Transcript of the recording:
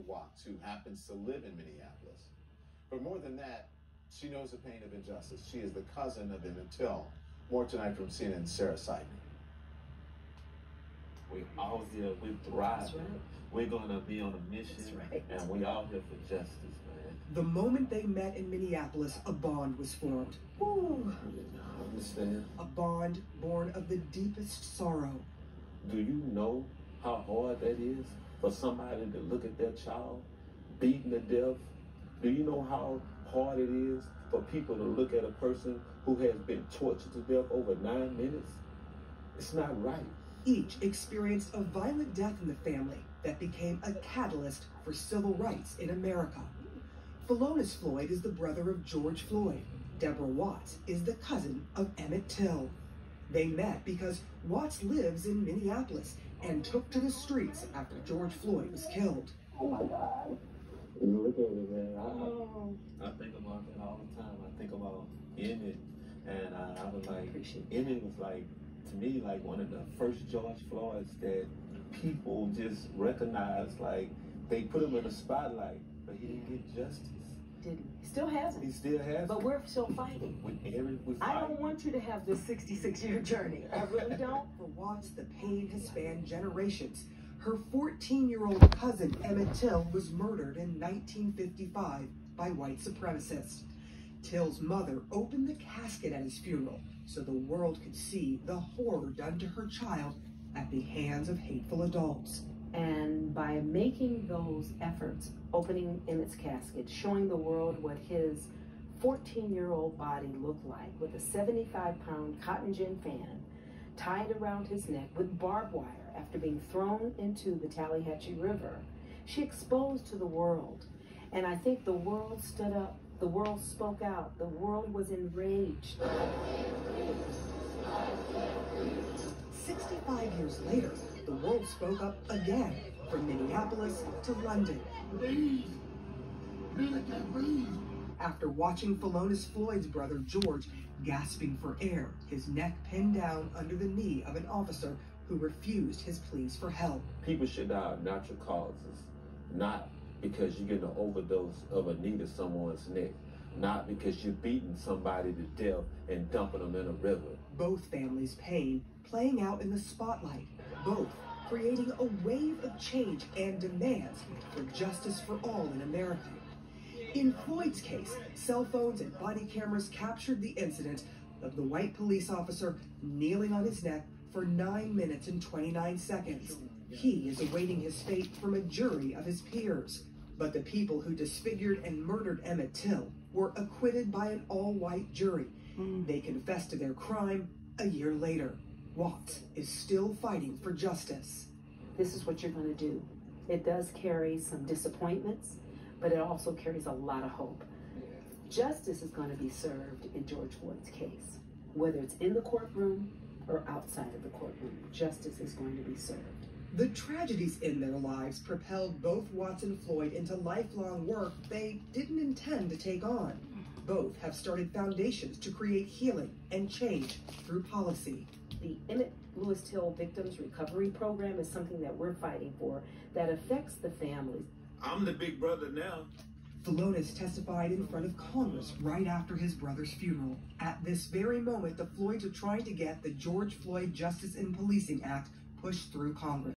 Watts, who happens to live in Minneapolis. But more than that, she knows the pain of injustice. She is the cousin of Emmett Till. More tonight from CNN's Sarah Seidman. We all here, we thrive. That's right. We're gonna be on a mission, right. and we all here for justice, man. The moment they met in Minneapolis, a bond was formed. Ooh. I understand. A bond born of the deepest sorrow. Do you know how hard that is for somebody to look at their child beaten to death? Do you know how hard it is for people to look at a person who has been tortured to death over 9 minutes? It's not right. Each experienced a violent death in the family that became a catalyst for civil rights in America. Philonise Floyd is the brother of George Floyd. Deborah Watts is the cousin of Emmett Till. They met because Watts lives in Minneapolis and took to the streets after George Floyd was killed. Oh my God. Look at it, man. I think about that all the time. I think about Emmett, and I was like, Emmett was like, to me, like one of the first George Floyds that people just recognized, like they put him in the spotlight, but he didn't get justice. Didn't. Still hasn't. He still has. But we're still fighting. I don't want you to have this 66-year journey. I really don't. For Watts, the pain has spanned generations. Her 14-year-old cousin, Emmett Till, was murdered in 1955 by white supremacists. Till's mother opened the casket at his funeral so the world could see the horror done to her child at the hands of hateful adults. And by making those efforts, opening Emmett's casket, showing the world what his 14-year-old body looked like with a 75-pound cotton gin fan tied around his neck with barbed wire after being thrown into the Tallahatchie River, she exposed to the world. And I think the world stood up, the world spoke out, the world was enraged. 65 years later, the world spoke up again, from Minneapolis to London. Please, I can't breathe. After watching Philonise Floyd's brother George gasping for air, his neck pinned down under the knee of an officer who refused his pleas for help. People should die of natural causes, not because you're getting an overdose of a knee to someone's neck, not because you're beating somebody to death and dumping them in a river. Both families' pain playing out in the spotlight, both creating a wave of change and demands for justice for all in America. In Floyd's case, cell phones and body cameras captured the incident of the white police officer kneeling on his neck for 9 minutes and 29 seconds. He is awaiting his fate from a jury of his peers. But the people who disfigured and murdered Emmett Till were acquitted by an all-white jury. They confessed to their crime a year later. Watts is still fighting for justice. This is what you're going to do. It does carry some disappointments, but it also carries a lot of hope. Justice is going to be served in George Floyd's case. Whether it's in the courtroom or outside of the courtroom, justice is going to be served. The tragedies in their lives propelled both Watts and Floyd into lifelong work they didn't intend to take on. Both have started foundations to create healing and change through policy. The Emmett Lewis Till Victims Recovery Program is something that we're fighting for that affects the families. I'm the big brother now. Philonise testified in front of Congress right after his brother's funeral. At this very moment, the Floyds are trying to get the George Floyd Justice in Policing Act pushed through Congress.